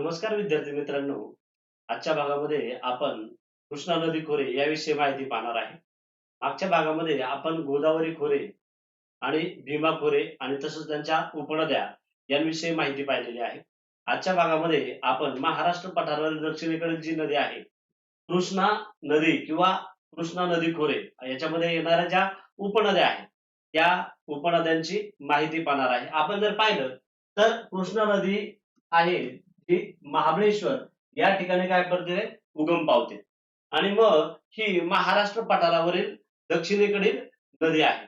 नमस्कार विद्यार्थी मित्रांनो. आजच्या भागामध्ये आपण कृष्णा नदी खोरे याविषयी माहिती पाहणार आहे. मागच्या भागामध्ये आपण गोदावरी खोरे आणि भीमा खोरे आणि तसंच त्यांच्या उपनद्या यांविषयी माहिती पाहिलेली आहे. आजच्या भागामध्ये आपण महाराष्ट्र पठारावरील दक्षिणेकडील जी नदी आहे कृष्णा नदी किंवा कृष्णा नदी खोरे याच्यामध्ये येणाऱ्या ज्या उपनद्या आहेत त्या उपनद्यांची माहिती पाहणार आहे. आपण जर पाहिलं तर कृष्णा नदी आहे ही महाबळेश्वर या ठिकाणी काय करते, उगम पावते आणि मग ही महाराष्ट्र पठारावरील दक्षिणेकडील नदी आहे.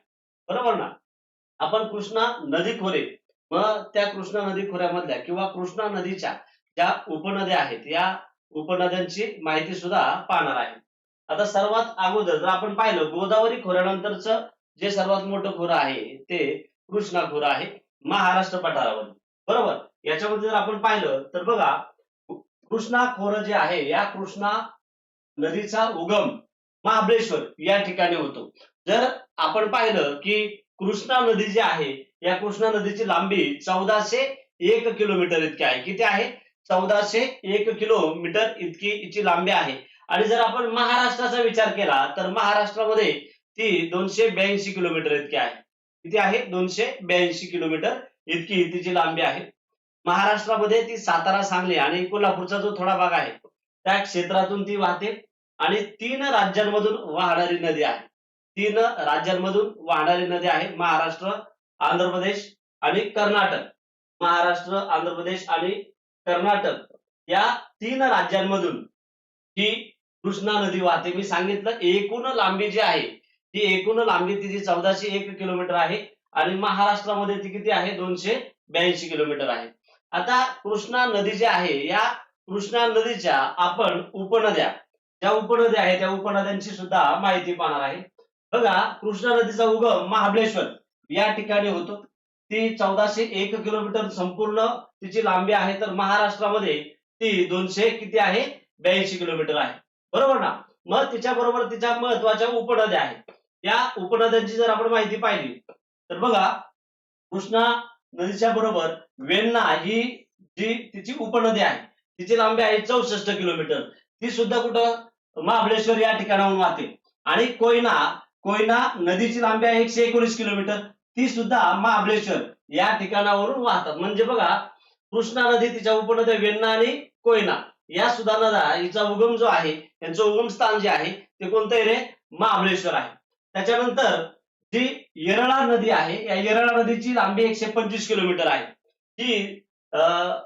बरोबर ना? आपण कृष्णा नदी खोरे मग त्या कृष्णा नदी खोऱ्यामधल्या किंवा कृष्णा नदीच्या ज्या उपनद्या आहेत या उपनद्यांची माहिती सुद्धा पाहणार आहे. आता सर्वात अगोदर जर आपण पाहिलं गोदावरी खोऱ्यानंतरचं जे सर्वात मोठं खोरं आहे ते कृष्णा खोरं आहे महाराष्ट्र पठारावर. बरोबर. याच्यामध्ये जर आपण पाहिलं तर बघा कृष्णा खोरं जे आहे या कृष्णा नदीचा उगम महाबळेश्वर या ठिकाणी होतो. जर आपण पाहिलं की कृष्णा नदी जी आहे या कृष्णा नदीची लांबी 1401 किलोमीटर इतकी आहे. किती आहे? 1401 किलोमीटर इतकी हिची लांबी आहे. आणि जर आपण महाराष्ट्राचा विचार केला तर महाराष्ट्रामध्ये ती 282 किलोमीटर इतकी आहे. किती आहे? 282 किलोमीटर इतकी तिची लांबी आहे. महाराष्ट्रामध्ये ती सातारा, सांगली आणि कोल्हापूरचा जो थोडा भाग आहे त्या क्षेत्रातून ती वाहते आणि 3 राज्यांमधून वाहणारी नदी आहे. 3 राज्यांमधून वाहणारी नदी आहे. महाराष्ट्र, आंध्र प्रदेश आणि कर्नाटक. महाराष्ट्र, आंध्र प्रदेश आणि कर्नाटक या 3 राज्यांमधून ही कृष्णा नदी वाहते. मी सांगितलं एकूण लांबी जी आहे ती एकूण लांबी तिची 1401 किलोमीटर आहे आणि महाराष्ट्रामध्ये ती किती आहे? 282 किलोमीटर आहे. आता कृष्णा नदी जी आहे या कृष्णा नदीच्या आपण उपनद्या ज्या उपनद्या आहेत त्या उपनद्यांची सुद्धा माहिती पाहणार आहे. बघा कृष्णा नदीचा उगम महाबळेश्वर या ठिकाणी होतो. ती 1401 किलोमीटर संपूर्ण तिची लांबी आहे. तर महाराष्ट्रामध्ये ती 200 किती आहे? 82 किलोमीटर आहे. बरोबर ना? मग तिच्या बरोबर तिच्या महत्वाच्या उपनद्या आहेत. या उपनद्यांची जर आपण माहिती पाहिली तर बघा कृष्णा नदीच्या बरोबर वेण्णा ही जी तिची उपनदी आहे तिची लांबी आहे 64 किलोमीटर. ती सुद्धा कुठं महाबळेश्वर या ठिकाणाहून वाहते. आणि कोयना कोयना नदीची लांबी आहे 119 किलोमीटर. ती सुद्धा महाबळेश्वर या ठिकाणावरून वाहतात. म्हणजे बघा कृष्णा नदी तिच्या उपनद्या वेण्णा आणि कोयना या सुद्धा नद्या हिचा उगम जो आहे यांचं उगम स्थान जे आहे ते कोणतं आहे रे? महाबळेश्वर आहे. त्याच्यानंतर जी येरळा नदी आहे या येरळा नदीची लांबी 125 किलोमीटर आहे. ही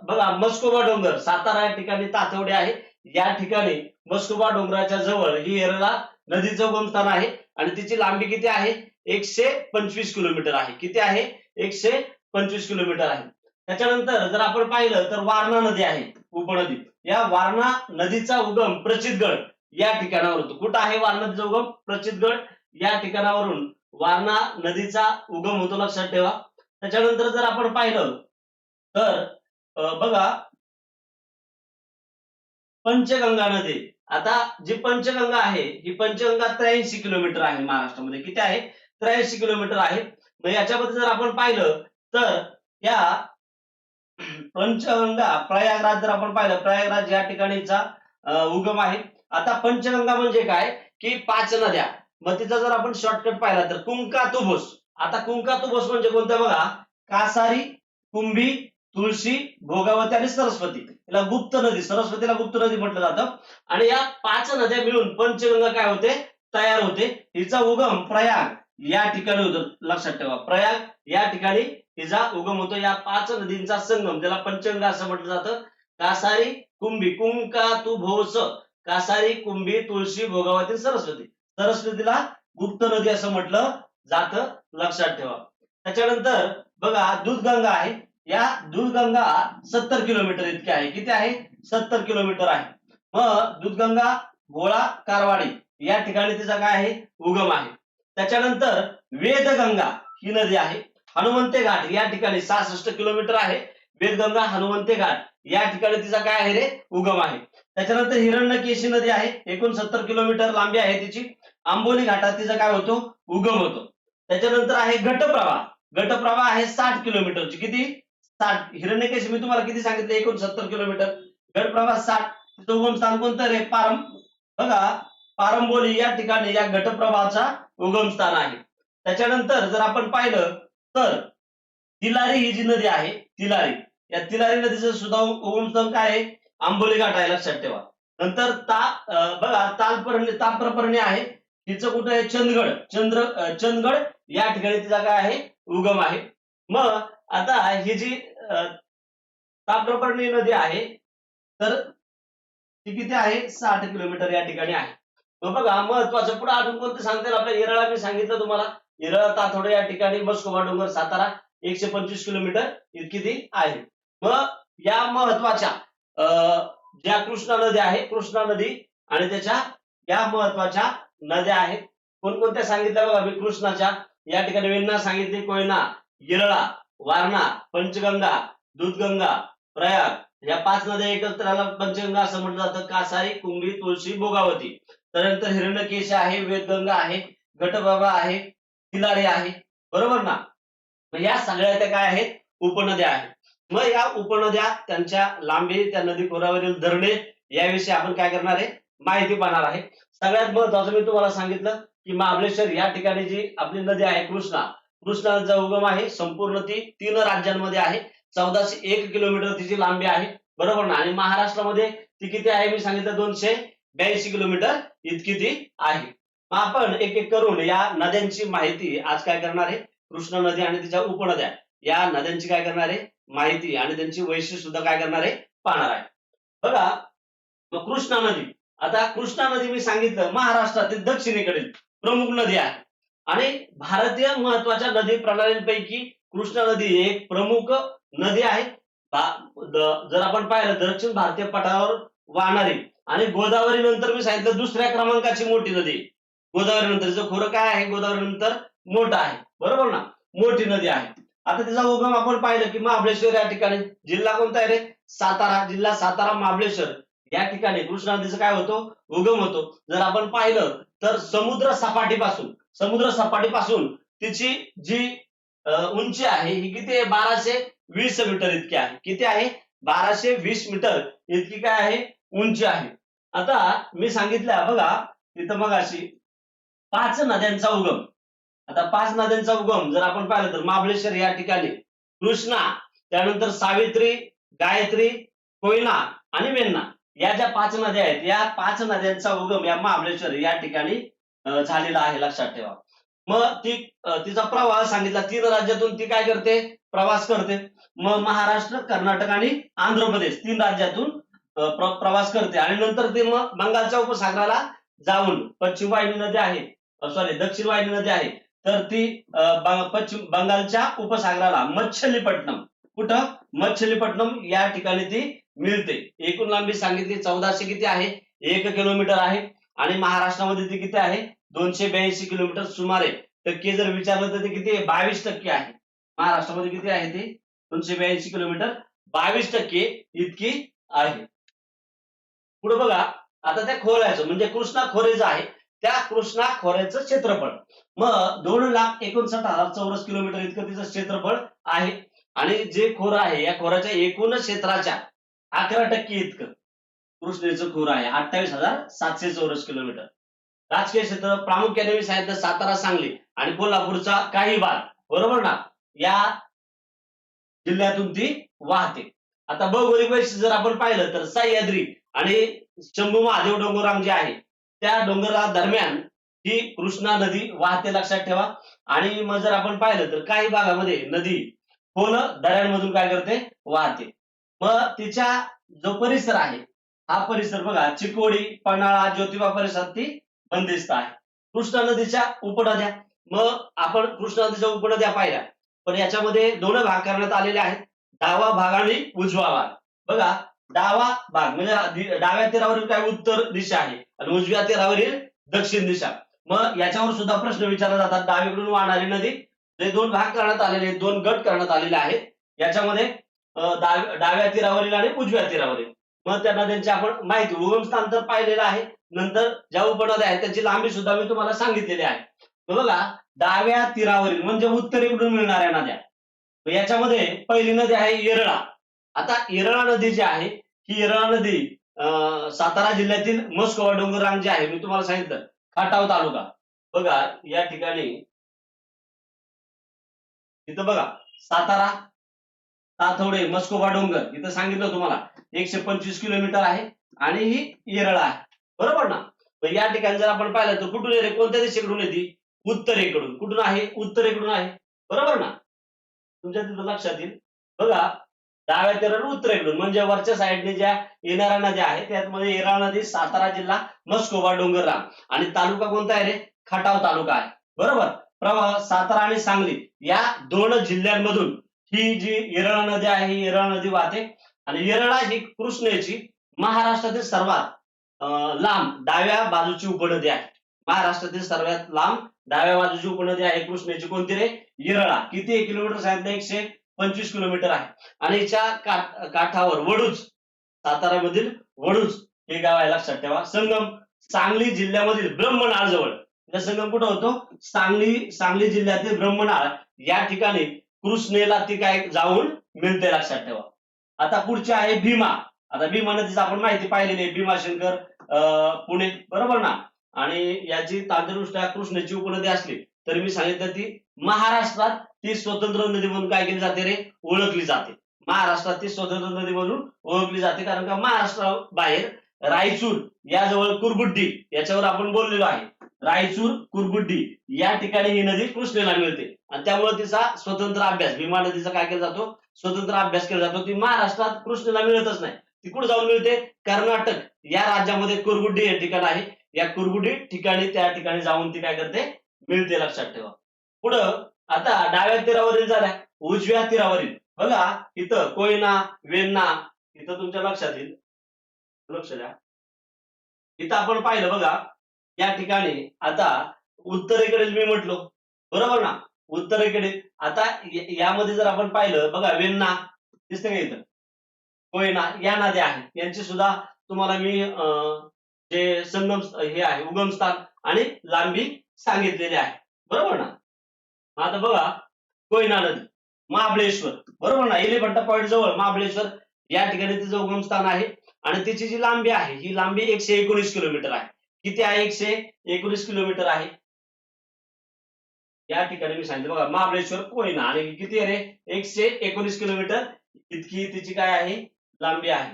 बघा मस्कोबा डोंगर सातारा या ठिकाणी तातवडे आहे. या ठिकाणी मस्कोबा डोंगराच्या जवळ ही येरळा नदीचं उगम स्थान आहे आणि तिची लांबी किती आहे? 125 किलोमीटर आहे. किती आहे? 125 किलोमीटर आहे. त्याच्यानंतर जर आपण पाहिलं तर वारणा नदी आहे उपनदी. या वारणा नदीचा उगम प्रचितगड या ठिकाणावर होतो. कुठं आहे वारणा नदीचा उगम? प्रचितगड या ठिकाणावरून वारणा नदीचा उगम होतो, लक्षात ठेवा. त्याच्यानंतर जर आपण पाहिलं तर बघा पंचगंगा नदी. आता जी पंचगंगा आहे ही पंचगंगा 83 किलोमीटर आहे महाराष्ट्रामध्ये. किती आहे? 83 किलोमीटर आहे. मग याच्यामध्ये जर आपण पाहिलं तर या पंचगंगा प्रयागराज जर आपण पाहिलं प्रयागराज या ठिकाणीचा उगम आहे. आता पंचगंगा म्हणजे काय की 5 नद्या. मग तिचा जर आपण शॉर्टकट पाहिला तर कुंकातुबोस. आता कुंकातुबोस म्हणजे कोणत्या बघा? कासारी, कुंभी, तुळशी, भोगावती आणि सरस्वती. याला गुप्त नदी, सरस्वतीला गुप्त नदी म्हटलं जातं. आणि या 5 नद्या मिळून पंचगंगा काय होते? तयार होते. हिचा उगम प्रयाग या ठिकाणी होतो, लक्षात ठेवा. प्रयाग या ठिकाणी हिचा उगम होतो. या 5 नदींचा संगम त्याला पंचगंगा असं म्हटलं जातं. कासारी, कुंभी, कुंकातुबोस, कासारी, कुंभी, तुळशी, भोगावती, सरस्वती. सरस्वतीला गुप्त नदी असं म्हटलं जातं, लक्षात ठेवा. त्याच्यानंतर बघा दूधगंगा आहे. या दूधगंगा 70 किलोमीटर इतकी आहे. किती आहे? 70 किलोमीटर आहे. मग दूधगंगा गोळा कारवाडी या ठिकाणी तिचा काय आहे? उगम आहे. त्याच्यानंतर वेदगंगा ही नदी आहे. हनुमंते घाट या ठिकाणी 66 किलोमीटर आहे. वेदगंगा हनुमंते घाट या ठिकाणी तिचा काय आहे रे? उगम आहे. त्याच्यानंतर हिरण्यकेशी नदी आहे. 69 किलोमीटर लांबी आहे तिची. आंबोली घाटात तिचा काय होतो? उगम होतो. त्याच्यानंतर आहे घटप्रभा. घटप्रभा आहे 60 किलोमीटरची. किती? 60. हिरण्यकेशी मी तुम्हाला किती सांगितलं? 69 किलोमीटर. गट प्रवाह 60, तिचं उगमस्थान कोणतं रे? बघा, पारंबोली या ठिकाणी या गटप्रवाहाचा उगमस्थान आहे. त्याच्यानंतर जर आपण पाहिलं तर तिलारी ही जी नदी आहे, तिलारी, या तिलारी नदीचं सुद्धा उगमस्थान काय आहे? आंबोली घाट आहे, लक्षात ठेवा. नंतर बघा, ताम्रपर्णी आहे, तिचं कुठं आहे? चंदगड या ठिकाणी तिचा काय आहे? उगम आहे. मग आता ही जी ताम्रपर्णी नदी आहे, तर ती किती आहे? 60 किलोमीटर या ठिकाणी आहे. मग बघा, महत्वाचं पुढे अजून कोणतं सांगता येईल आपल्याला? येरळा मी सांगितलं तुम्हाला, येरळा ताथोडे या ठिकाणी, मस्कोबा डोंगर, सातारा 125 किलोमीटर इतकी ती आहे. मग या महत्वाच्या ज्या कृष्णा नदी आहे, कृष्णा नदी आणि त्याच्या या महत्वाच्या नद्या आहेत. कोणकोणत्या सांगितल्या बघा मी? कृष्णाच्या या ठिकाणी वेण्णा सांगितली, कोयना, येरळा, वारणा, पंचगंगा, दूधगंगा, प्रयाग, या 5 नद्या एकत्र पंचगंगा असं म्हटलं जातं. कासारी, कुंभी, तुळशी, भोगावती. त्यानंतर हिरण्यकेश आहे, वेदगंगा आहे, घटप्रभा आहे, तिलारी आहे, बरोबर ना? मग या सगळ्या त्या काय आहेत? उपनद्या आहेत. मग या उपनद्या, त्यांच्या लांबी, त्या नदी खोऱ्यावरील धरणे, याविषयी आपण काय करणार आहे? माहिती पाहणार आहे. सगळ्यात महत्वाचं मी तुम्हाला सांगितलं की महाबळेश्वर या ठिकाणी जी आपली नदी आहे कृष्णा नदीचा उगम आहे. संपूर्ण ती 3 राज्यांमध्ये आहे. 1401 किलोमीटर तिची लांबी आहे, बरोबर ना? आणि महाराष्ट्रामध्ये ती किती आहे? मी सांगितलं 282 किलोमीटर इतकी ती आहे. मग आपण एक एक करून या नद्यांची माहिती आज काय करणार आहे? कृष्णा नदी आणि तिच्या उपनद्या, या नद्यांची काय करणार आहे? माहिती आणि त्यांची वैशिष्ट्य सुद्धा काय करणार आहे? पाहणार आहे. बघा, मग कृष्णा नदी, आता कृष्णा नदी मी सांगितलं महाराष्ट्रातील दक्षिणेकडील प्रमुख नदी आहे आणि भारतीय महत्वाच्या नदी प्रणालींपैकी कृष्णा नदी एक प्रमुख नदी आहे. जर आपण पाहिलं दक्षिण भारतीय पठारावर वाहणारी, आणि गोदावरी नंतर मी सांगितलं दुसऱ्या क्रमांकाची मोठी नदी. गोदावरी नंतरचं खोरं काय आहे? गोदावरी नंतर मोठं आहे, बरोबर ना? मोठी नदी आहे. आता तिचा उगम आपण पाहिलं की महाबळेश्वर या ठिकाणी. जिल्हा कोणता आहे रे? सातारा. जिल्हा सातारा, महाबळेश्वर या ठिकाणी कृष्णा नदीचा काय होतो? उगम होतो. जर आपण पाहिलं तर समुद्र सपाटीपासून तिची जी उंची आहे ही किती आहे? 1220 मीटर इतकी आहे. किती आहे? 1220 मीटर इतकी काय आहे? उंची आहे. आता मी सांगितलं बघा तिथं मग अशी 5 नद्यांचा उगम. आता 5 नद्यांचा उगम जर आपण पाहिलं तर महाबळेश्वर या ठिकाणी कृष्णा, त्यानंतर सावित्री, गायत्री, कोयना आणि वेण्णा, या ज्या 5 नद्या आहेत, या 5 नद्यांचा उगम या महाबळेश्वर या ठिकाणी झालेला आहे, लक्षात ठेवा. मग तिचा प्रवाह सांगितला 3 राज्यातून ती काय करते? प्रवास करते. मग महाराष्ट्र, कर्नाटक आणि आंध्र प्रदेश 3 राज्यातून प्रवास करते आणि नंतर ते मग बंगालच्या उपसागराला जाऊन पश्चिम वाहिनी नदी आहे, दक्षिण वाहिनी नदी आहे, तर ती पश्चिम बंगालच्या उपसागराला मच्छलीपट्टणम, कुठं? मच्छलीपट्टणम या ठिकाणी ती मिळते. एकूण लांबी सांगितली 1400 किती आहे? 1 किलोमीटर आहे. आणि महाराष्ट्रामध्ये ती किती आहे? 282 किलोमीटर. सुमारे टक्के जर विचारलं तर ते किती आहे? 22% आहे. महाराष्ट्रामध्ये किती आहे ते? 282 किलोमीटर, 22% इतकी आहे. पुढे बघा, आता त्या खोऱ्याचं म्हणजे कृष्णा खोरे जे आहे त्या कृष्णा खोऱ्याचं क्षेत्रफळ मग 2,59,000 चौरस किलोमीटर इतकं तिचं क्षेत्रफळ आहे. आणि जे खोरं आहे या खोऱ्याच्या एकूण क्षेत्राच्या 11% इतकं कृष्णेचं खोरं आहे. 28,700 चौरस किलोमीटर. राजकीय क्षेत्र प्रामुख्याने मी सांगितलं सातारा, सांगली आणि कोल्हापूरचा काही भाग, बरोबर ना, या जिल्ह्यातून ती वाहते. आता भौगोलिक वैशिष्ट्य जर आपण पाहिलं तर सह्याद्री आणि शंभू महादेव डोंगररांग जे आहे त्या डोंगरा दरम्यान ही कृष्णा नदी वाहते, लक्षात ठेवा. आणि मग जर आपण पाहिलं तर काही भागामध्ये नदी खोल दऱ्यांमधून काय करते? वाहते. मग तिच्या जो परिसर आहे हा परिसर बघा, चिकोडी, पन्हाळा, ज्योतिबा परिसरात ती बंदिस्त आहे. कृष्णा नदीच्या उपनद्या, मग आपण कृष्णा नदीच्या उपनद्या पाहिल्या, पण याच्यामध्ये 2 भाग करण्यात आलेले आहेत, डावा भाग आणि उजवा भाग. बघा, डावा भाग म्हणजे डाव्या तीरावरील काय उत्तर दिशा आहे आणि उजव्या तीरावरील दक्षिण दिशा. मग याच्यावर सुद्धा प्रश्न विचारले जातात. डावीकडून वाहणारी नदी, जे 2 भाग करण्यात आलेले आहेत, 2 गट करण्यात आलेले आहेत. याच्यामध्ये डाव्या तीरावरील आणि उजव्या तीरावरील, मग त्या नद्यांची आपण माहिती, उगमस्थान तर पाहिलेलं आहे. नंतर ज्या उपनद्या आहेत त्यांची लांबी सुद्धा मी तुम्हाला सांगितलेली आहे. बघा, डाव्या तीरावरील म्हणजे उत्तरेकडून मिळणाऱ्या नद्या, याच्यामध्ये पहिली नदी आहे येरळा. आता येरळा नदी जी आहे ही येरळा नदी सातारा जिल्ह्यातील मस्कोवा डोंगर रांग जी आहे, मी तुम्हाला सांगितलं खटाव तालुका. बघा या ठिकाणी इथं बघा सातारा, ताथवडे, मस्कोबा डोंगर इथं सांगितलं तुम्हाला 125 किलोमीटर आहे आणि ही येरळा आहे, बरोबर ना. तर या ठिकाणी जर आपण पाहिलं तर कुठून येते, कोणत्या दिशेकडून येते? उत्तरेकडून. कुठून आहे? उत्तरेकडून आहे, बरोबर ना. तुमच्या तिथं लक्षात येईल. बघा डाव्या तीरावर उत्तरेकडून म्हणजे वरच्या साईडने ज्या येणाऱ्या नद्या आहेत त्यामध्ये येरळा नदी, सातारा जिल्हा, मस्कोबा डोंगररांग आणि तालुका कोणता आहे रे? खटाव तालुका आहे, बरोबर. प्रवाह सातारा आणि सांगली या दोन जिल्ह्यांमधून ही जी येरळा नदी आहे ही येरळा नदी वाहते. आणि येरळा ही कृष्णेची महाराष्ट्रातील सर्वात लांब डाव्या बाजूची उपनदी आहे. महाराष्ट्रातील सर्वात लांब डाव्या बाजूची उपनदी आहे कृष्णेची, कोणती रे? येरळा. किती किलोमीटर सांगितलं? 125 किलोमीटर आहे. आणि हिच्या काठावर वडूज, सातारामधील वडूज हे गाव आहे, लक्षात ठेवा. संगम सांगली जिल्ह्यामधील ब्रह्मनाळ जवळ. संगम कुठं होतो? सांगली जिल्ह्यातील ब्रह्मनाळ या ठिकाणी कृष्णेला ती काय जाऊन मिळते, लक्षात ठेवा. आता पुढचे आहे भीमा. आता भीमा नदीची आपण माहिती पाहिलेली आहे, भीमाशंकर पुणे, बरोबर ना. आणि याची तांत्रिकदृष्ट्या कृष्णेची उपनदी असली तरी मी सांगितलं ती महाराष्ट्रात ती स्वतंत्र नदी म्हणून काय केली जाते रे? ओळखली जाते. महाराष्ट्रात ती स्वतंत्र नदी म्हणून ओळखली जाते, कारण का महाराष्ट्राबाहेर रायचूर याजवळ कुरबुड्डी याच्यावर आपण बोललेलो आहे. रायचूर कुरबुड्डी या ठिकाणी ही नदी कृष्णेला मिळते आणि त्यामुळे तिचा स्वतंत्र अभ्यास, भीमा नदीचा काय केला जातो? स्वतंत्र अभ्यास केला जातो. ती महाराष्ट्रात कृष्णेला मिळतच नाही. ती कुठे जाऊन मिळते? कर्नाटक या राज्यामध्ये कुरबुड्डी हे ठिकाण आहे. या कुरबुड्डी ठिकाणी त्या ठिकाणी जाऊन ती काय करते? मिळते, लक्षात ठेवा. पुढं आता डाव्या तीरावरील झाल्या, उजव्या तीरावरील बघा इथं कोयना, वेण्णा इथं तुमच्या लक्षात येईल, लक्ष द्या. इथं आपण पाहिलं बघा या ठिकाणी आता उत्तरेकडे मी म्हटलो, बरोबर ना. उत्तरेकडे आता यामध्ये जर आपण पाहिलं बघा वेण्णा दिसते का इथं, कोयना या नद्या आहेत. यांची सुद्धा तुम्हाला मी जे संगम हे आहे उगमस्थान आणि लांबी सांगितलेली आहे, बरोबर ना. आता बघा कोयना नदी, महाबळेश्वर, बरोबर ना. एलिफंटा पॉइंट जवळ महाबळेश्वर या ठिकाणी तिचं उगमस्थान आहे आणि तिची जी लांबी आहे ही लांबी 119 किलोमीटर आहे. किती आहे? 119 किलोमीटर आहे. या ठिकाणी मी सांगितलं बघा महाबळेश्वर, कोयना आणि किती आहे रे? 119 किलोमीटर इतकी तिची काय आहे? लांबी आहे.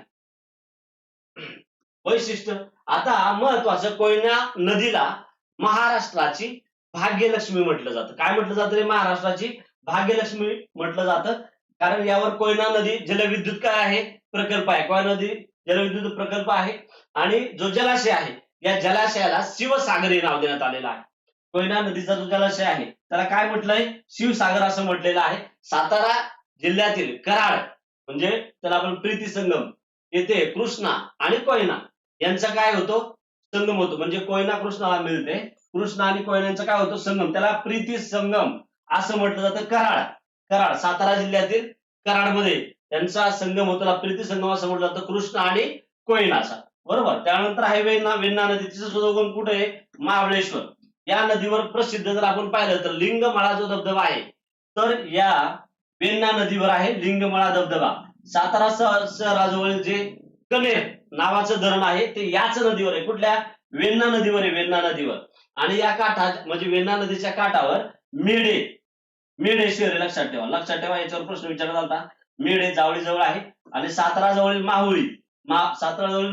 वैशिष्ट्य आता महत्वाचं, कोयना नदीला महाराष्ट्राची भाग्यलक्ष्मी म्हटलं जातं. काय म्हटलं जातं रे? महाराष्ट्राची भाग्यलक्ष्मी म्हटलं जातं, कारण यावर कोयना नदी जलविद्युत काय आहे? प्रकल्प आहे. कोयना नदी जलविद्युत प्रकल्प आहे आणि जो जलाशय आहे या जलाशयाला शिवसागर हे नाव देण्यात आलेलं आहे. कोयना नदीचा जो जलाशय आहे त्याला काय म्हटलंय? शिवसागर असं म्हटलेलं आहे. सातारा जिल्ह्यातील कराड म्हणजे त्याला आपण प्रीती संगम येथे कृष्णा आणि कोयना यांचा काय होतो? संगम होतो. म्हणजे कोयना कृष्णाला मिळते, कृष्णा आणि कोयनांचा काय होतो? संगम. त्याला प्रीती संगम असं म्हटलं जातं. कराड सातारा जिल्ह्यातील कराडमध्ये त्यांचा संगम होतो, त्याला प्रीती संगम असं म्हटलं जातं, कृष्णा आणि कोयनाचा, बरोबर. त्यानंतर आहे वेण्णा नदी, तिचं सुद्धा उगम कुठे आहे? महाबळेश्वर. या नदीवर प्रसिद्ध जर आपण पाहिलं तर लिंगमळा जो धबधबा आहे तर या वेण्णा नदीवर आहे लिंगमळा धबधबा. सातारा शहराजवळ जे कनेर नावाचं धरण आहे ते याच नदीवर आहे. कुठल्या? वेण्णा नदीवर आहे, वेण्णा नदीवर. आणि या काठात म्हणजे वेण्णा नदीच्या काठावर मेढे शहर आहे, लक्षात ठेवा. लक्षात ठेवा, याच्यावर प्रश्न विचारला होता. मेढे जावळी जवळ आहे. आणि सातारा जवळील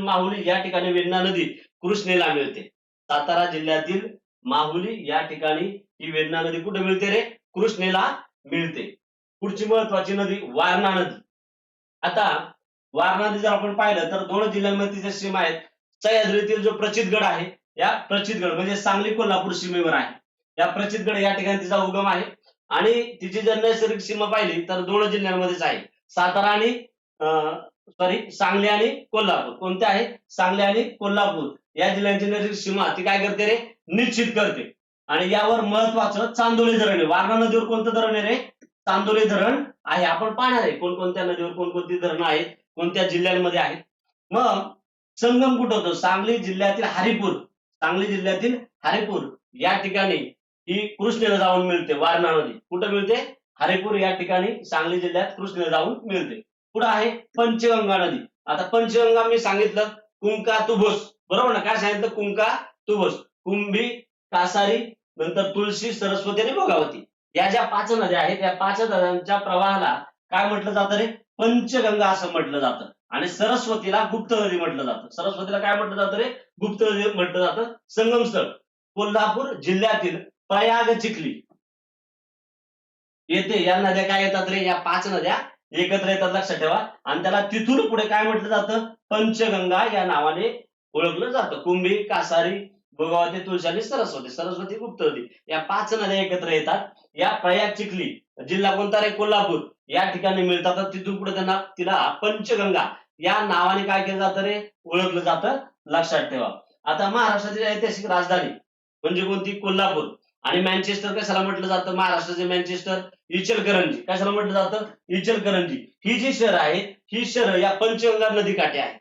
माहुली या ठिकाणी वेण्णा नदी कृष्णेला मिळते. सातारा जिल्ह्यातील माहुली या ठिकाणी ही वेण्णा नदी कुठे मिळते रे? कृष्णेला मिळते. पुढची महत्वाची नदी वारणा नदी. आता वारणा नदी जर आपण पाहिलं तर दोन जिल्ह्यांमध्ये तिच्या सीमा आहेत. सह्याद्रीतील जो प्रचितगड आहे या प्रचितगड म्हणजे सांगली कोल्हापूर सीमेवर आहे. या प्रचितगड या ठिकाणी तिचा उगम आहे आणि तिची जर नैसर्गिक सीमा पाहिली तर दोन जिल्ह्यांमध्येच आहे. सातारा आणि सांगली आणि कोल्हापूर. कोणते आहे? सांगली आणि कोल्हापूर या जिल्ह्यांची नैसर्गिक सीमा ती काय करते रे? निश्चित करते. आणि यावर महत्वाचं चांदोली धरण आहे. वारणा नदीवर कोणतं धरण आहे रे? चांदोली धरण आहे. आपण पाहणार आहे कोणकोणत्या नदीवर कोणकोणती धरणं आहेत, कोणत्या जिल्ह्यांमध्ये आहेत. मग संगम कुठं होतो? सांगली जिल्ह्यातील हरिपूर या ठिकाणी ही कृष्णेला जाऊन मिळते. वारणा नदी कुठं मिळते? हरिपूर या ठिकाणी सांगली जिल्ह्यात कृष्णेला जाऊन मिळते. पुढे आहे पंचगंगा नदी. आता पंचगंगा मी सांगितलं, कुंका तुबोस, बरोबर ना? काय सांगितलं? कुंका तुबोस, कुंभी, कासारी, नंतर तुळशी, सरस्वती आणि भोगावती. या ज्या 5 नद्या आहेत, या 5 नद्यांच्या प्रवाहाला काय म्हटलं जातं रे? पंचगंगा असं म्हटलं जातं. आणि सरस्वतीला गुप्त नदी म्हटलं जातं. सरस्वतीला काय म्हटलं जातं रे? गुप्त नदी म्हटलं जातं. संगमस्थळ कोल्हापूर जिल्ह्यातील प्रयाग चिखली येथे या नद्या काय येतात रे? या 5 नद्या एकत्र येतात, लक्षात ठेवा. आणि त्याला तिथून पुढे काय म्हटलं जातं? पंचगंगा या नावाने ओळखलं जातं. कुंभी, कासारी, भोगावती, तुळशी आणि सरस्वती. सरस्वती गुप्त नदी या 5 नद्या एकत्र येतात. या प्रयाग चिखली जिल्हा कोणता रे? कोल्हापूर या ठिकाणी मिळतात. तर तिथून पुढे त्यांना तिला पंचगंगा या नावाने काय केलं जातं रे? ओळखलं जातं, लक्षात ठेवा. आता महाराष्ट्राची ऐतिहासिक राजधानी म्हणजे कोणती? कोल्हापूर. आणि मँचेस्टर कशाला म्हटलं जातं? महाराष्ट्राचे मँचेस्टर इचलकरंजी. कशाला म्हटलं जातं? इचलकरंजी. ही जी शहर आहेत, ही शहर या पंचगंगा नदीकाठी आहे.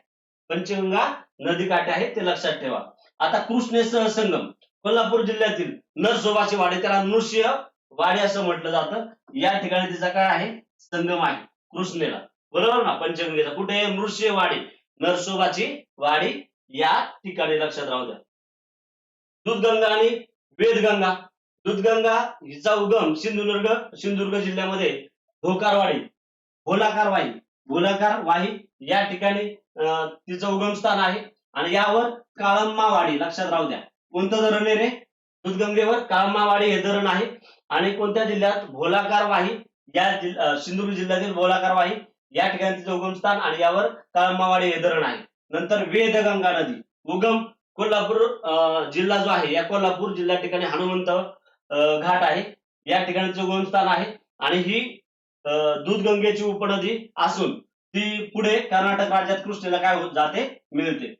पंचगंगा नदीकाठी आहेत, ते लक्षात ठेवा. आता कृष्णेसह संगम कोल्हापूर जिल्ह्यातील नरसोबाची वाडी, त्याला नृसिंह वाडी असं म्हटलं जातं. या ठिकाणी तिचा काय आहे? संगम आहे कृष्णेला, बरोबर ना? पंचगंगेचा कुठे? नृसिंह वाडी, नरसोबाची वाडी या ठिकाणी, लक्षात राहू द्या. दूधगंगा आणि वेदगंगा. दूधगंगा हिचा उगम सिंधुदुर्ग जिल्ह्यामध्ये भोकारवाडी, भोलाकारवाही, भोलाकारवाही या ठिकाणी तिचं उगमस्थान आहे. आणि यावर काळम्मावाडी, लक्षात राहू द्या. कोणतं धरण आहे रे? दूधगंगेवर काळम्मावाडी हे धरण आहे. आणि कोणत्या जिल्ह्यात? भोलाकारवाही या सिंधुदुर्ग जिल्ह्यातील भोलाकारवाही या ठिकाणी तिचं उगमस्थान आणि यावर काळम्मावाडी हे धरण आहे. नंतर वेदगंगा नदी उगम कोल्हापूर जिल्हा जो आहे, या कोल्हापूर जिल्ह्या ठिकाणी हनुमंत घाट आहे, या ठिकाणी उगमस्थान आहे. आणि ही दूधगंगेची उपनदी असून ती पुढे कर्नाटक राज्यात कृष्णेला काय होत जाते? मिळते.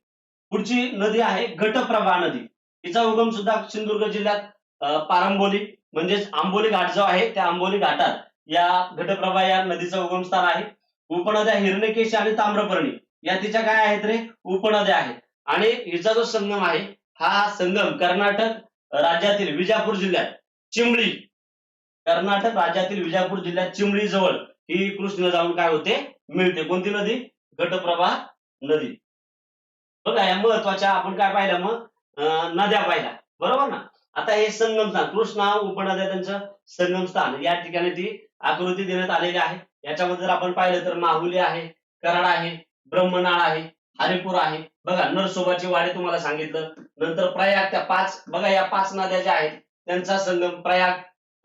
पुढची नदी आहे घटप्रभा नदी. तिचा उगम सुद्धा सिंधुदुर्ग जिल्ह्यात पारंबोली म्हणजेच आंबोली घाट जो आहे, त्या आंबोली घाटात या घटप्रभा या नदीचं उगमस्थान आहे. उपनद्या हिरण्यकेशी आणि ताम्रपर्णी या तिच्या काय आहेत रे? उपनद्या आहेत. आणि हिचा जो संगम आहे, हा संगम कर्नाटक राज्यातील विजापूर जिल्ह्यात चिंबळी, कर्नाटक राज्यातील विजापूर जिल्ह्यात चिंबळी जवळ ही कृष्ण जाऊन काय होते? मिळते. कोणती नदी? घटप्रभा नदी. बघा, या महत्वाच्या आपण काय पाहिलं मग? नद्या पाहिल्या, बरोबर ना? आता हे संगमस्थान, कृष्णा उपनद्या त्यांचं संगमस्थान या ठिकाणी ती आकृती देण्यात आलेली आहे. याच्यामध्ये जर आपण पाहिलं तर माहुली आहे, कराड आहे, ब्रह्मनाळ आहे, हरिपूर आहे. बघा, नरसोबाची वाडी तुम्हाला सांगितलं. नंतर प्रयाग, त्या 5 बघा, या 5 नद्या ज्या आहेत त्यांचा संगम प्रयाग,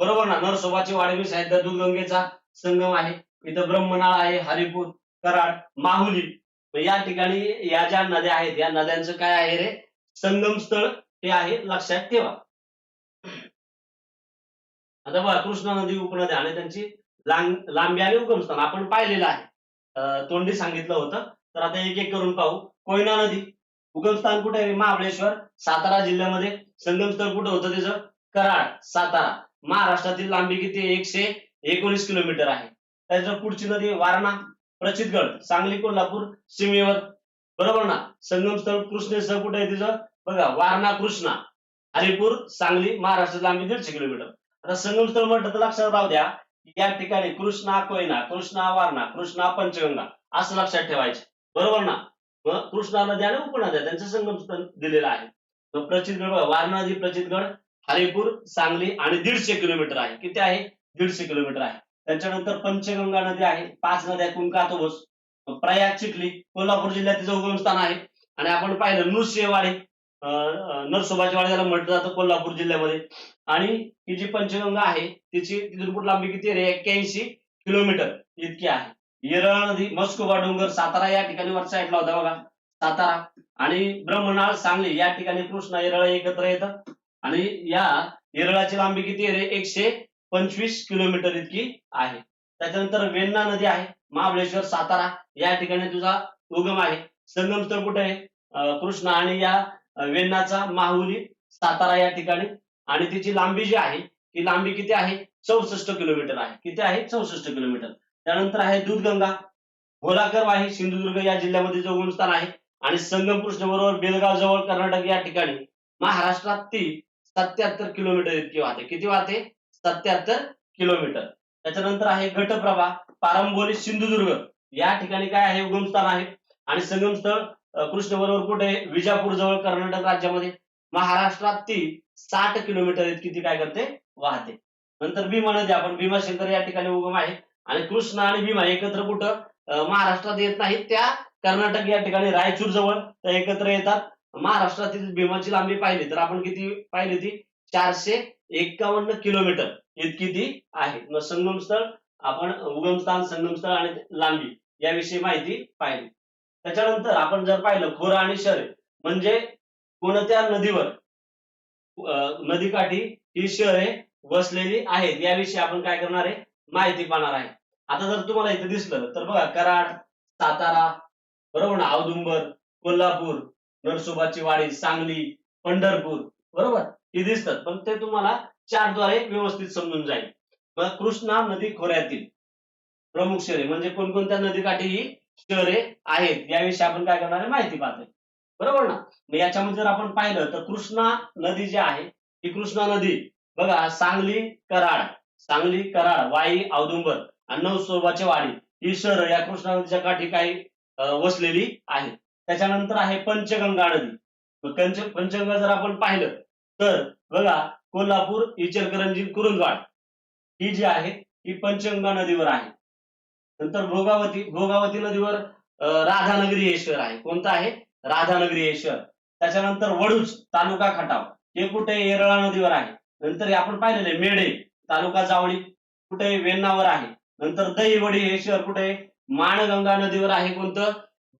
बरोबर ना? नरसोबाची वाडी मी सांगितलं, दूधगंगेचा संगम आहे. इथं ब्रह्मनाळ आहे, हरिपूर, कराड, माहुली. या ठिकाणी या ज्या नद्या आहेत, या नद्यांचं काय आहे रे? संगम स्थळ हे आहे, लक्षात ठेवा. आता बघा, कृष्णा नदी उपनद्या आणि त्यांची लांबी आणि उगमस्थान आपण पाहिलेलं आहे. तोंडी सांगितलं होतं. तर आता एक एक करून पाहू. कोयना नदी उगमस्थान कुठे आहे? महाबळेश्वर, सातारा जिल्ह्यामध्ये. संगमस्थळ कुठं होतं त्याचं? कराड, सातारा. महाराष्ट्रातील लांबी किती आहे? 119 किलोमीटर आहे. त्याच्या पुढची नदी वारणा, प्रचितगड, सांगली, कोल्हापूर सीमेवर, बरोबर ना? संगमस्थळ कृष्णेसह कुठे आहे तिचं? बघा, वारणा, कृष्णा, हरिपूर, सांगली. महाराष्ट्राची लांबी 150 किलोमीटर. आता संगमस्थळ म्हटलं तर लक्षात राहू द्या, या ठिकाणी कृष्णा कोयना, कृष्णा वारणा, कृष्णा पंचगंगा असं लक्षात ठेवायचे, बरोबर ना? मग कृष्णा नदी आणि उपनद्या त्यांचं संगमस्थळ दिलेलं आहे. मग प्रचितगड, वारणा नदी, प्रचितगड, हरिपूर, सांगली आणि 150 किलोमीटर आहे. किती आहे? 150 किलोमीटर आहे. त्याच्यानंतर पंचगंगा नदी आहे, 5 नद्या, कुंका तुबोस, प्रयाग चिखली, कोल्हापूर जिल्ह्यात तिचं उगमस्थान आहे. आणि आपण पाहिलं नृसिंहवाडी, नरसोबाची वाडी त्याला म्हटलं जातं, कोल्हापूर जिल्ह्यामध्ये. आणि ही जी पंचगंगा आहे तिची तिथून पुढे लांबी किती आहे? 81 किलोमीटर इतकी आहे. येरळा नदी, मस्कोबा डोंगर, सातारा या ठिकाणी वर साईडला होता बघा, सातारा. आणि ब्रह्मनाळ, सांगली या ठिकाणी कृष्णा येरळा एकत्र येतात. आणि या येरळाची लांबी किती आहे रे? 125 किलोमीटर इतकी आहे. त्याच्यानंतर वेण्णा नदी आहे, महाबळेश्वर, सातारा या ठिकाणी तुझा उगम आहे. संगमस्थळ कुठे आहे? कृष्णा आणि या वेण्णाचा माहुली, सातारा या ठिकाणी. आणि तिची लांबी जी आहे, ती लांबी किती आहे? 64 किलोमीटर आहे. किती आहे? 64 किलोमीटर. त्यानंतर आहे दूधगंगा, भोलाकरवाही, सिंधुदुर्ग या जिल्ह्यामध्ये जो उगमस्थान आहे. आणि संगम कृष्ण बरोबर बेलगाव जवळ कर्नाटक या ठिकाणी. महाराष्ट्रात ती 77 किलोमीटर इतकी वाहते. किती वाहते? 77 किलोमीटर. त्याच्यानंतर आहे घटप्रभा, पारंबोली, सिंधुदुर्ग या ठिकाणी काय आहे? उगमस्थान आहे. आणि संगमस्थळ कृष्ण बरोबर कुठे आहे? विजापूर जवळ कर्नाटक राज्यामध्ये. महाराष्ट्रात ती 60 किलोमीटर इतकी ती काय करते? वाहते. नंतर भीमा नदी, आपण भीमाशंकर या ठिकाणी उगम आहे. आणि कृष्णा आणि भीमा एकत्र कुठं महाराष्ट्रात येत नाहीत, त्या कर्नाटक या ठिकाणी रायचूर जवळ त्या एकत्र येतात. महाराष्ट्रातील भीमाची लांबी पाहिली तर आपण किती पाहिली ती? 451 किलोमीटर इतकी ती आहे. मग संगमस्थळ, आपण उगमस्थान, संगमस्थळ आणि लांबी याविषयी माहिती पाहिली. त्याच्यानंतर आपण जर पाहिलं खोरं आणि शहरे, म्हणजे कोणत्या नदीवर नदीकाठी ही शहरे वसलेली आहेत याविषयी आपण काय करणार आहे? माहिती पाहणार आहे. आता जर तुम्हाला इथे दिसलं तर बघा, कराड, सातारा, बरोबर ना, औदुंबर, कोल्हापूर, नरसोबाची वाडी, सांगली, पंढरपूर, बरोबर हे दिसतात. पण ते तुम्हाला चार्टद्वारे व्यवस्थित समजून जाईल. मग कृष्णा नदी खोऱ्यातील प्रमुख शहरे म्हणजे कोणकोणत्या नदीकाठी ही शहरे आहेत याविषयी आपण काय करणार आहे? माहिती पाहतोय, बरोबर ना. मग याच्यामध्ये जर आपण पाहिलं तर कृष्णा नदी जी आहे ही कृष्णा नदी बघा, सांगली, कराड, वाई, औदुंबर आणि नरसोबाची वाडी ही शहरं या कृष्णा नदीच्या काठी काही वसलेली आहेत. त्याच्यानंतर आहे पंचगंगा नदी. मग पंचगंगा जर आपण पाहिलं तर बघा, कोल्हापूर, इचलकरंजी, कुरुंदवाड ही जी आहे ही पंचगंगा नदीवर आहे. नंतर भोगावती नदीवर राधानगरी हे शहर आहे. कोणतं आहे? राधानगरी हे शहर. त्याच्यानंतर वडूज, तालुका खटाव, हे कुठे? येरळा नदीवर आहे. नंतर हे आपण पाहिलेले मेढे, तालुका जावळी, कुठे? वेण्णावर आहे. नंतर दहिवडी हे शहर कुठे? माणगंगा नदीवर आहे. कोणतं?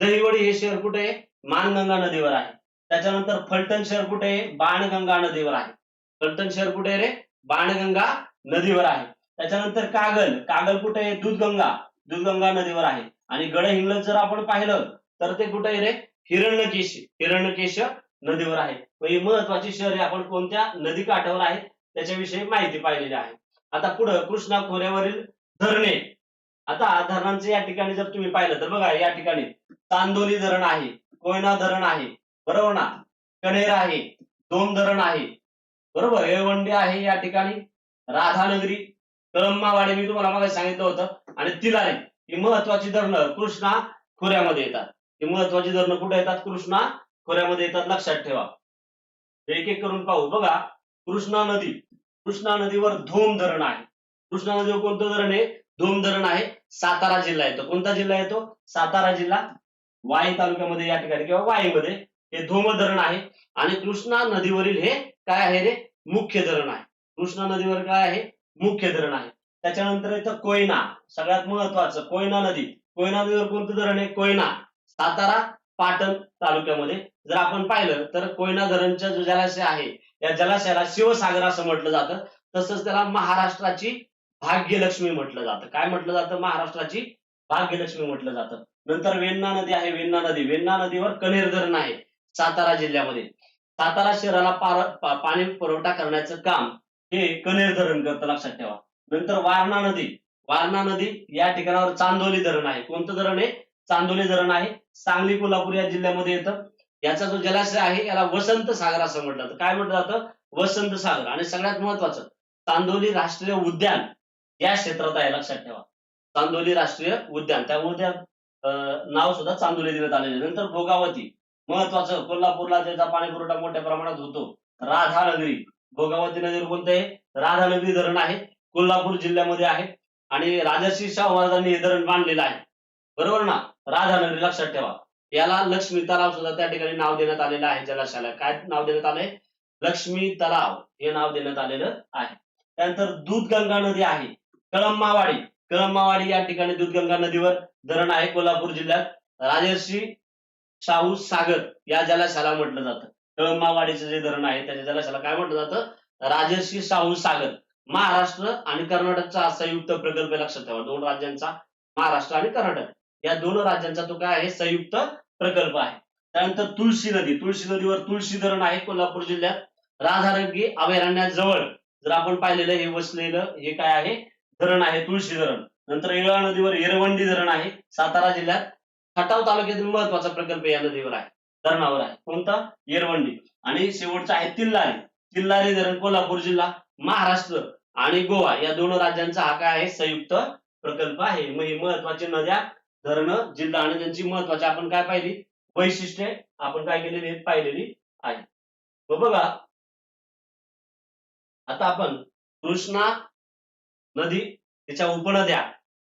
दहिवडी हे शहर कुठे? माणगंगा नदीवर आहे. त्याच्यानंतर फलटण शहर कुठे? बाणगंगा नदीवर आहे. फलटण शहर कुठे रे? बाणगंगा नदीवर आहे. त्याच्यानंतर कागल कुठे? दूधगंगा नदीवर आहे. आणि गडहिंग्लज जर आपण पाहिलं तर ते कुठे आहे रे? हिरण्यकेश नदीवर आहे. ही महत्वाची शहरे आपण कोणत्या नदी काठावर आहेत त्याच्याविषयी माहिती पाहिलेली आहे. आता पुढे कृष्णा खोऱ्यावरील धरणे. आता धरणांचे या ठिकाणी जर तुम्ही पाहिलं तर बघा, या ठिकाणी चांदोली धरण आहे, कोयना धरण आहे, बरोबर ना, कणेर आहे, दोन धरण आहे, बरोबर, येळवंडी आहे या ठिकाणी, राधानगरी, कळंबावाडी मी तुम्हाला मागे सांगितलं होतं, आणि तिलारी ही महत्वाची धरणं कृष्णा खोऱ्यामध्ये येतात. ही महत्वाची धरणं कुठे येतात? कृष्णा खोऱ्यामध्ये येतात, लक्षात ठेवा. एक एक करून पाहू. बघा, कृष्णा नदीवर धोम धरण आहे. कृष्णा नदीवर कोणतं धरण आहे? धोम धरण आहे. सातारा जिल्हा येतो. कोणता जिल्हा येतो? सातारा जिल्हा, वाई तालुक्यामध्ये या ठिकाणी किंवा वाईमध्ये हे धोम धरण आहे. आणि कृष्णा नदीवरील हे काय आहे रे? मुख्य धरण आहे. कृष्णा नदीवर काय आहे? मुख्य धरण आहे. त्याच्यानंतर येतं कोयना, सगळ्यात महत्वाचं कोयना नदी. कोयना नदीवर कोणतं धरण आहे? कोयना, सातारा, पाटण तालुक्यामध्ये. जर आपण पाहिलं तर कोयना धरणचा जो जलाशय आहे या जलाशयाला शिवसागर असं म्हटलं जातं. तसंच त्याला महाराष्ट्राची भाग्यलक्ष्मी म्हटलं जातं. काय म्हटलं जातं? महाराष्ट्राची भाग्यलक्ष्मी म्हटलं जातं. नंतर वेण्णा नदी आहे. वेण्णा नदीवर कणेर धरण आहे सातारा जिल्ह्यामध्ये. सातारा शहराला पाणी पुरवठा करण्याचं काम हे कणेर धरण करतं, लक्षात ठेवा. नंतर वारणा नदी या ठिकाणावर चांदोली धरण आहे. कोणतं धरण आहे? चांदोली धरण आहे. सांगली, कोल्हापूर या जिल्ह्यामध्ये येतं. याचा जो जलाशय आहे याला वसंत सागर असं म्हटलं जातं. काय म्हटलं जातं? वसंत सागर. आणि सगळ्यात महत्वाचं, चांदोली राष्ट्रीय उद्यान या क्षेत्रात आहे, लक्षात ठेवा. चांदोली राष्ट्रीय उद्यान, त्यामुळे त्या नाव सुद्धा चांदोली देण्यात आलेले. नंतर भोगावती, महत्वाचं, कोल्हापूरला त्याचा पाणी पुरवठा मोठ्या प्रमाणात होतो. राधानगरी, भोगावती नदीवर कोणतं आहे? राधानगरी धरण आहे, कोल्हापूर जिल्ह्यामध्ये आहे. आणि राजर्षी शाहू महाराजांनी हे धरण बांधलेलं आहे, बरोबर ना. राधानगरी, लक्षात ठेवा. याला लक्ष्मी तलाव सुद्धा त्या ठिकाणी नाव देण्यात आलेलं आहे जलाशयाला. काय नाव देण्यात आलंय? लक्ष्मी तलाव हे नाव देण्यात आलेलं आहे. त्यानंतर दूधगंगा नदी आहे. कळंबावाडी या ठिकाणी दूधगंगा नदीवर धरण आहे, कोल्हापूर जिल्ह्यात. राजर्षी शाहू सागर या जलाशयाला म्हटलं जातं. कळंबावाडीचं जे धरण आहे त्याच्या जलाशयाला काय म्हटलं जातं? राजर्षी शाहू सागर. महाराष्ट्र आणि कर्नाटकचा हा संयुक्त प्रकल्प आहे, लक्षात ठेवा. दोन राज्यांचा, महाराष्ट्र आणि कर्नाटक या दोन राज्यांचा तो काय आहे? संयुक्त प्रकल्प आहे. त्यानंतर तुळशी नदीवर तुळशी धरण आहे कोल्हापूर जिल्ह्यात. राधानगरी अभयारण्याजवळ जर आपण पाहिलेलं हे वसलेलं हे काय आहे? धरण आहे, तुळशी धरण. नंतर येळा नदीवर येरवंडी धरण आहे सातारा जिल्ह्यात. खटाव तालुक्यातील महत्वाचा प्रकल्प या नदीवर आहे, धरणावर आहे. कोणता? येरवंडी. आणि शेवटचा आहे तिल्लारी धरण, कोल्हापूर जिल्हा, महाराष्ट्र आणि गोवा या दोन राज्यांचा हा काय आहे? संयुक्त प्रकल्प आहे. मग ही महत्वाची नद्या धरणं, जिल्हा आणि त्यांची महत्वाची आपण काय पाहिली वैशिष्ट्ये आपण काय केलेली आहेत पाहिलेली आहे. मग बघा आता आपण कृष्णा नदी, तिच्या उपनद्या,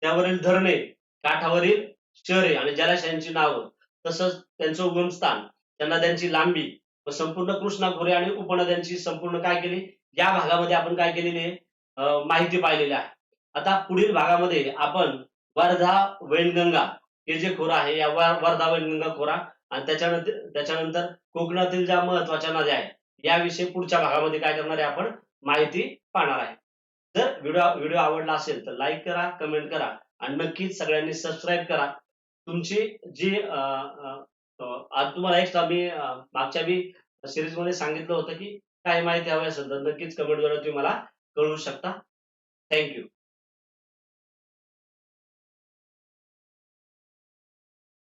त्यावरील धरणे, काठावरील शहरे आणि जलाशयांची नावं, तसंच त्यांचं उगमस्थान, त्या नद्यांची लांबी व संपूर्ण कृष्णा खोरे आणि उपनद्यांची संपूर्ण काय केली या भागामध्ये आपण काय केलेली आहे माहिती पाहिलेली आहे. आता पुढील भागामध्ये आपण वर्धा वैनगंगा हे जे खोरं आहे या वर्धा वैनगंगा खोरा आणि त्याच्यानंतर कोकणातील ज्या महत्वाच्या नद्या आहेत याविषयी पुढच्या भागामध्ये काय करणार आहे आपण माहिती पाहणार आहे. जर व्हिडिओ आवडला असेल तर लाईक करा, कमेंट करा आणि नक्कीच सगळ्यांनी सबस्क्राईब करा. तुमची जी आज तुम्हाला एक मी मागच्या बी सिरीजमध्ये सांगितलं होतं की काय माहिती हवी असेल तर नक्कीच कमेंटद्वारे तुम्ही मला कळवू शकता. Thank you.